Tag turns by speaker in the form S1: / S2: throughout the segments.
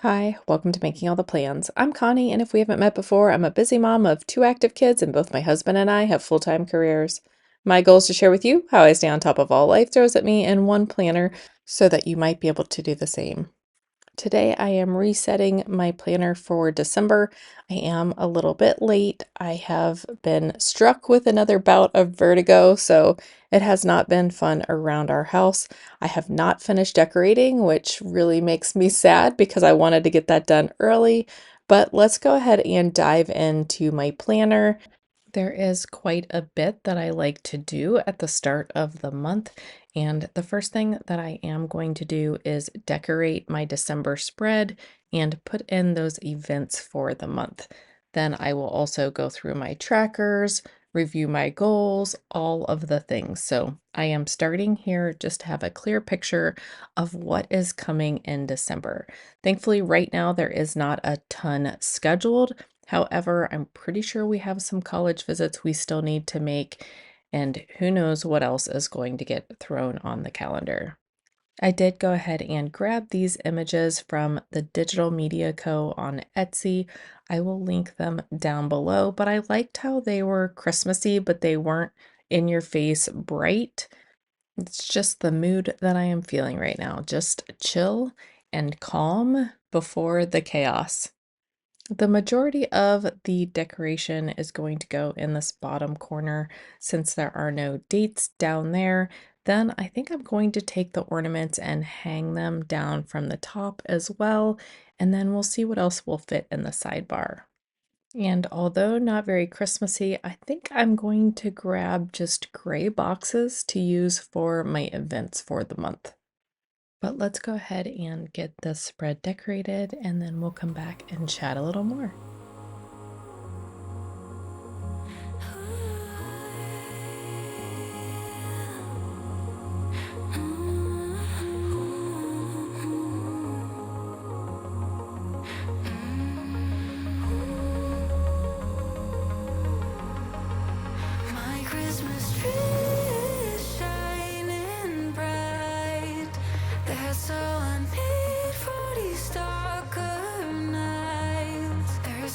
S1: Hi, welcome to Making All the Plans. I'm Connie, and if we haven't met before, I'm a busy mom of two active kids, and both my husband and I have full-time careers. My goal is to share with you how I stay on top of all life throws at me in one planner so that you might be able to do the same. Today I am resetting my planner for December. I am a little bit late. I have been struck with another bout of vertigo, so it has not been fun around our house. I have not finished decorating, which really makes me sad because I wanted to get that done early. But let's go ahead and dive into my planner. There is quite a bit that I like to do at the start of the month, and the first thing that I am going to do is decorate my December spread and put in those events for the month. Then I will also go through my trackers, review my goals, all of the things. So I am starting here just to have a clear picture of what is coming in December. Thankfully, right now there is not a ton scheduled. However, I'm pretty sure we have some college visits we still need to make, and who knows what else is going to get thrown on the calendar. I did go ahead and grab these images from the Digital Media Co. on Etsy. I will link them down below, but I liked how they were Christmassy, but they weren't in your face bright. It's just the mood that I am feeling right now, just chill and calm before the chaos. The majority of the decoration is going to go in this bottom corner since there are no dates down there. Then I think I'm going to take the ornaments and hang them down from the top as well, and then we'll see what else will fit in the sidebar. And although not very Christmassy, I think I'm going to grab just gray boxes to use for my events for the month. But let's go ahead and get this spread decorated, and then we'll come back and chat a little more.
S2: My Christmas tree is shining bright. That's all I need for these darker nights. There's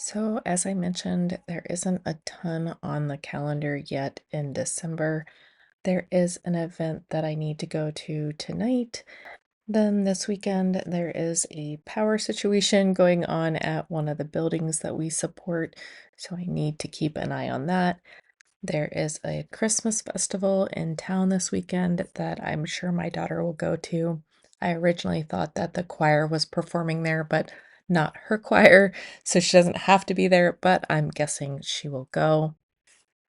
S1: So, as I mentioned, there isn't a ton on the calendar yet in December. There is an event that I need to go to tonight. Then this weekend, there is a power situation going on at one of the buildings that we support. So, I need to keep an eye on that. There is a Christmas festival in town this weekend that I'm sure my daughter will go to. I originally thought that the choir was performing there, but not her choir, so she doesn't have to be there, but I'm guessing she will go.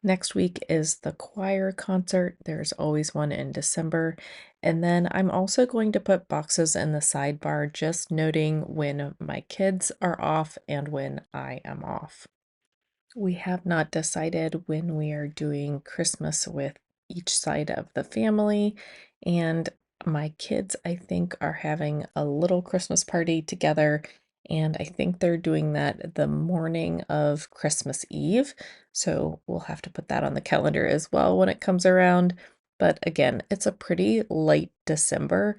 S1: Next week is the choir concert. There's always one in December. And then I'm also going to put boxes in the sidebar, just noting when my kids are off and when I am off. We have not decided when we are doing Christmas with each side of the family, and my kids, I think, are having a little Christmas party together, and I think they're doing that the morning of Christmas Eve. So we'll have to put that on the calendar as well when it comes around. But again, it's a pretty late December.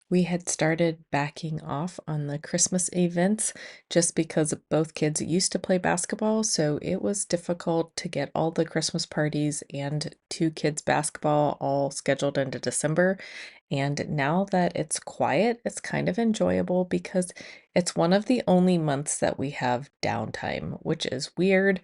S1: We had started backing off on the Christmas events just because both kids used to play basketball, so it was difficult to get all the Christmas parties and two kids' basketball all scheduled into December. And now that it's quiet, it's kind of enjoyable because it's one of the only months that we have downtime, which is weird.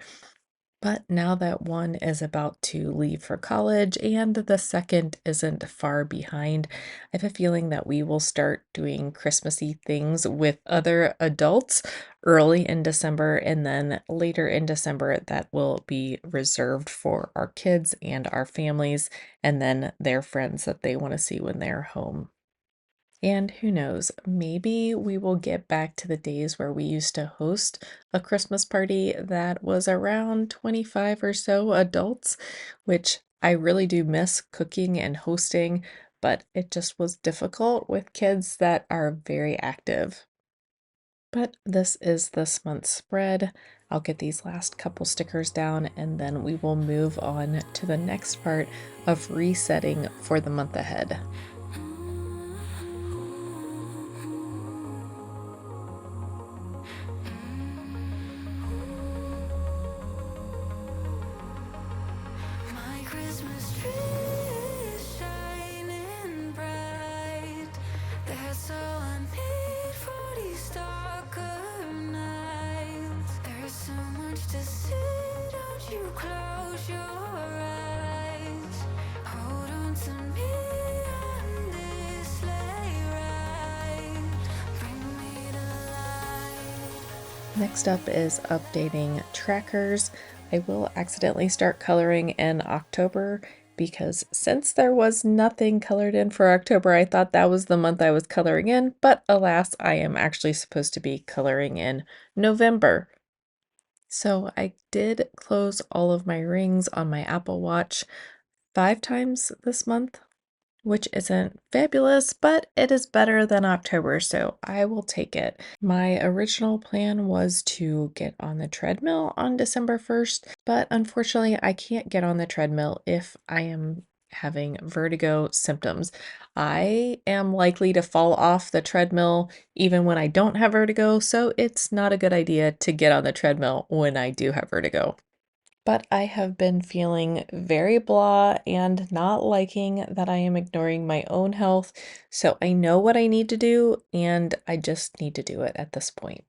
S1: But now that one is about to leave for college and the second isn't far behind, I have a feeling that we will start doing Christmassy things with other adults early in December, and then later in December, that will be reserved for our kids and our families, and then their friends that they want to see when they're home. And who knows, maybe we will get back to the days where we used to host a Christmas party that was around 25 or so adults, which I really do miss cooking and hosting, but it just was difficult with kids that are very active. But this is this month's spread. I'll get these last couple stickers down and then we will move on to the next part of resetting for the month ahead.
S2: My Christmas tree is shining bright. That's all I need for these darker nights. There's so much to see, don't you close your eyes. Hold on to me on this sleigh ride. Bring me to life.
S1: Next up is updating trackers. I will accidentally start coloring in October because since there was nothing colored in for October, I thought that was the month I was coloring in, but alas, I am actually supposed to be coloring in November. So I did close all of my rings on my Apple Watch 5 times this month, which isn't fabulous, but it is better than October, so I will take it. My original plan was to get on the treadmill on December 1st, but unfortunately, I can't get on the treadmill if I am having vertigo symptoms. I am likely to fall off the treadmill even when I don't have vertigo, so it's not a good idea to get on the treadmill when I do have vertigo. But I have been feeling very blah and not liking that I am ignoring my own health. So I know what I need to do, and I just need to do it at this point.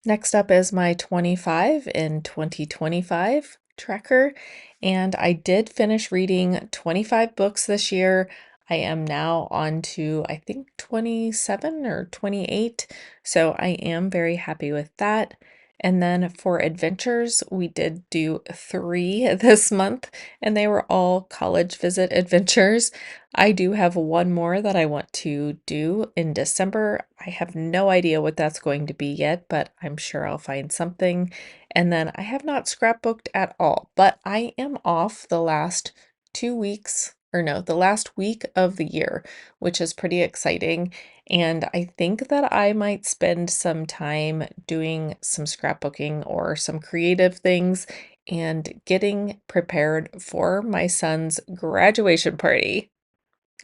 S1: Next up is my 25 in 2025 tracker, and I did finish reading 25 books this year. I am now on to, I think, 27 or 28, so I am very happy with that. And then for adventures, we did do three this month, and they were all college visit adventures. I do have one more that I want to do in December. I have no idea what that's going to be yet, but I'm sure I'll find something. And then I have not scrapbooked at all, but I am off the last 2 weeks, or no, the last week of the year, which is pretty exciting. And I think that I might spend some time doing some scrapbooking or some creative things and getting prepared for my son's graduation party.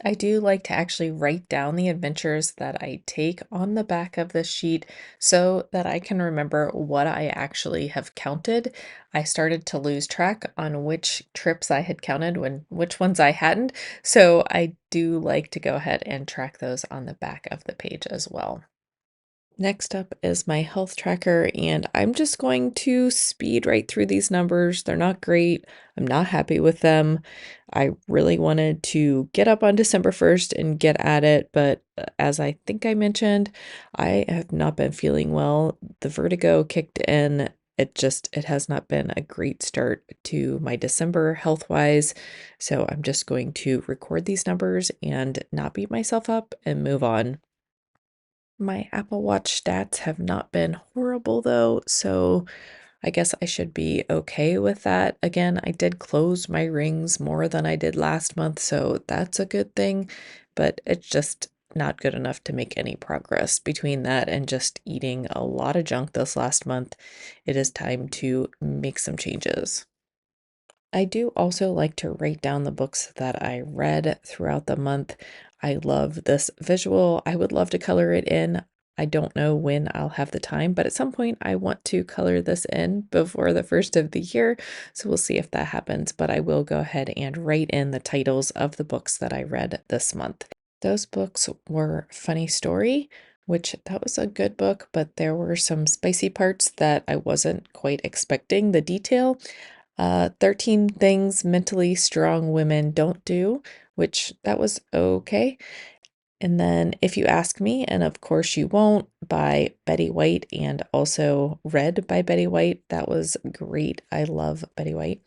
S1: I do like to actually write down the adventures that I take on the back of the sheet so that I can remember what I actually have counted. I started to lose track on which trips I had counted when which ones I hadn't. So I do like to go ahead and track those on the back of the page as well. Next up is my health tracker, and I'm just going to speed right through these numbers. They're not great. I'm not happy with them. I really wanted to get up on December 1st and get at it, but as I think I mentioned, I have not been feeling well. The vertigo kicked in. It has not been a great start to my December health-wise. So I'm just going to record these numbers and not beat myself up and move on. My Apple Watch stats have not been horrible though, so I guess I should be okay with that. Again, I did close my rings more than I did last month, so that's a good thing, but it's just not good enough to make any progress between that and just eating a lot of junk this last month. It is time to make some changes. I do also like to write down the books that I read throughout the month. I love this visual. I would love to color it in. I don't know when I'll have the time, but at some point I want to color this in before the first of the year. So we'll see if that happens. But I will go ahead and write in the titles of the books that I read this month. Those books were Funny Story, which that was a good book, but there were some spicy parts that I wasn't quite expecting the detail. 13 Things Mentally Strong Women Don't Do, which that was okay. And then If You Ask Me, and of course you won't, by Betty White, and also read by Betty White. That was great. I love Betty White.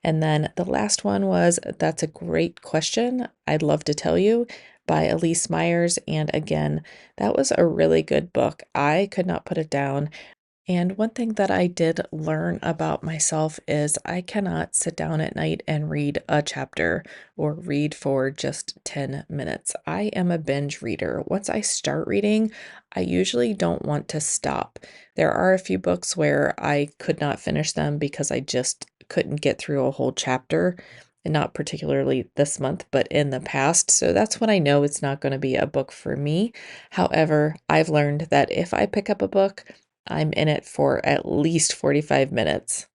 S1: And then the last one was That's a Great Question. I'd Love to Tell You by Elise Myers. And again, that was a really good book. I could not put it down. And one thing that I did learn about myself is I cannot sit down at night and read a chapter or read for just 10 minutes. I am a binge reader. Once I start reading, I usually don't want to stop. There are a few books where I could not finish them because I just couldn't get through a whole chapter. And not particularly this month, but in the past. So that's when I know it's not going to be a book for me. However, I've learned that if I pick up a book, I'm in it for at least 45 minutes,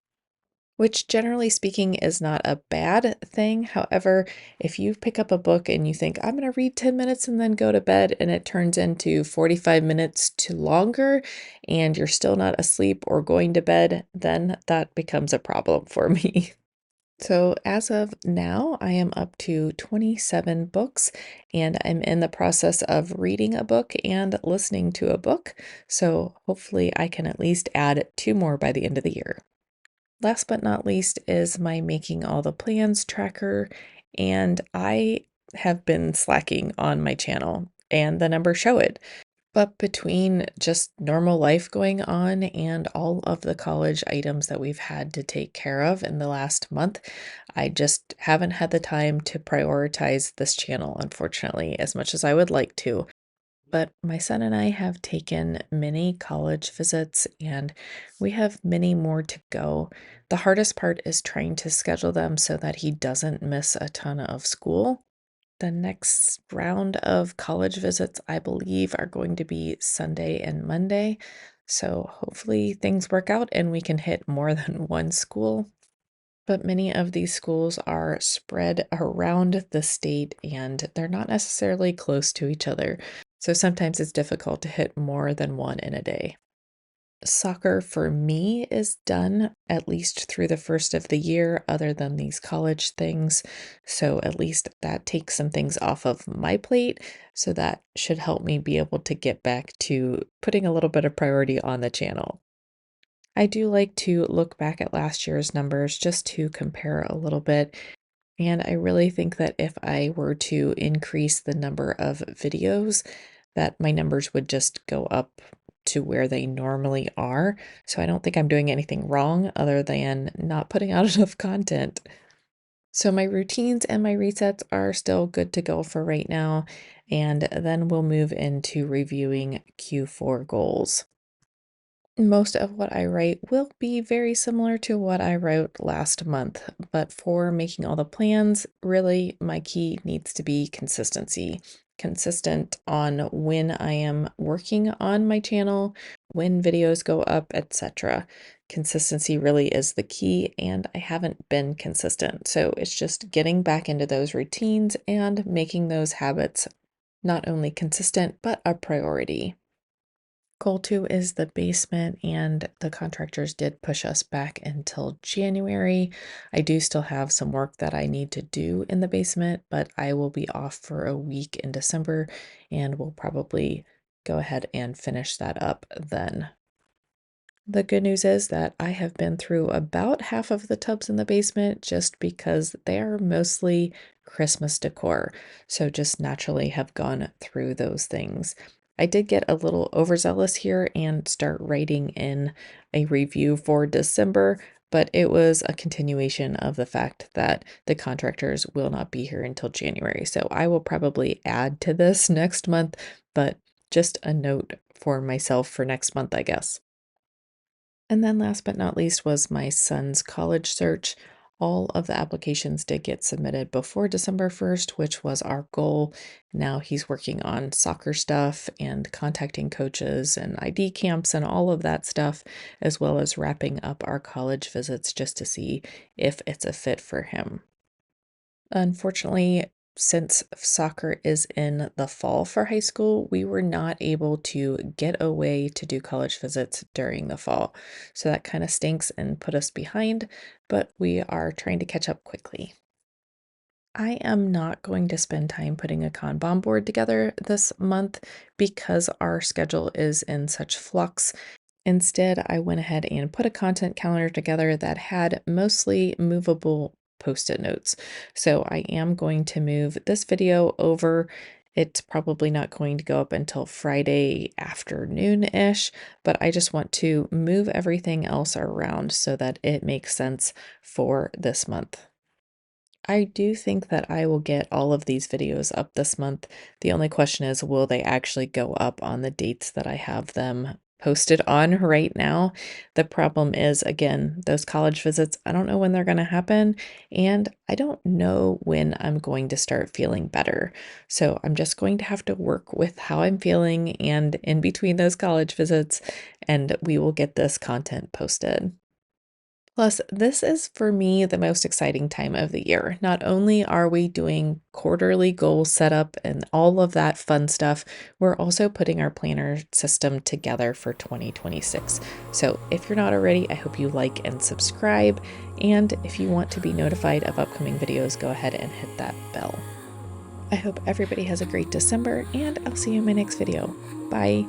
S1: which generally speaking is not a bad thing. However, if you pick up a book and you think, I'm going to read 10 minutes and then go to bed, and it turns into 45 minutes to longer, and you're still not asleep or going to bed, then that becomes a problem for me. So, as of now, I am up to 27 books and I'm in the process of reading a book and listening to a book. So, hopefully, I can at least add two more by the end of the year. Last but not least is my Making All the Plans tracker. And I have been slacking on my channel, and the numbers show it. But between just normal life going on and all of the college items that we've had to take care of in the last month, I just haven't had the time to prioritize this channel, unfortunately, as much as I would like to. But my son and I have taken many college visits and we have many more to go. The hardest part is trying to schedule them so that he doesn't miss a ton of school. The next round of college visits, I believe, are going to be Sunday and Monday. So hopefully things work out and we can hit more than one school. But many of these schools are spread around the state and they're not necessarily close to each other. So sometimes it's difficult to hit more than one in a day. Soccer for me is done at least through the first of the year, other than these college things. So at least that takes some things off of my plate. So that should help me be able to get back to putting a little bit of priority on the channel. I do like to look back at last year's numbers just to compare a little bit. And I really think that if I were to increase the number of videos, that my numbers would just go up to where they normally are. So I don't think I'm doing anything wrong other than not putting out enough content. So my routines and my resets are still good to go for right now. And then we'll move into reviewing Q4 goals. Most of what I write will be very similar to what I wrote last month, but for making all the plans, really my key needs to be consistency. Consistent on when I am working on my channel, when videos go up, etc. Consistency really is the key, and I haven't been consistent. So it's just getting back into those routines and making those habits not only consistent, but a priority. Goal two is the basement, and the contractors did push us back until January. I do still have some work that I need to do in the basement, but I will be off for a week in December and we'll probably go ahead and finish that up then. The good news is that I have been through about half of the tubs in the basement just because they are mostly Christmas decor. So just naturally have gone through those things. I did get a little overzealous here and start writing in a review for December, but it was a continuation of the fact that the contractors will not be here until January. So I will probably add to this next month, but just a note for myself for next month, I guess. And then last but not least was my son's college search. All of the applications did get submitted before December 1st, which was our goal. Now he's working on soccer stuff and contacting coaches and ID camps and all of that stuff, as well as wrapping up our college visits just to see if it's a fit for him. Unfortunately, since soccer is in the fall for high school, we were not able to get away to do college visits during the fall. So that kind of stinks and put us behind, but we are trying to catch up quickly. I am not going to spend time putting a Kanban board together this month because our schedule is in such flux. Instead, I went ahead and put a content calendar together that had mostly movable post-it notes. So I am going to move this video over. It's probably not going to go up until Friday afternoon-ish, but I just want to move everything else around so that it makes sense for this month. I do think that I will get all of these videos up this month. The only question is, will they actually go up on the dates that I have them posted on right now? The problem is, again, those college visits, I don't know when they're going to happen, and I don't know when I'm going to start feeling better. So I'm just going to have to work with how I'm feeling and in between those college visits, and we will get this content posted. Plus, this is for me the most exciting time of the year. Not only are we doing quarterly goal setup and all of that fun stuff, we're also putting our planner system together for 2026. So, if you're not already, I hope you like and subscribe. And if you want to be notified of upcoming videos, go ahead and hit that bell. I hope everybody has a great December, and I'll see you in my next video. Bye.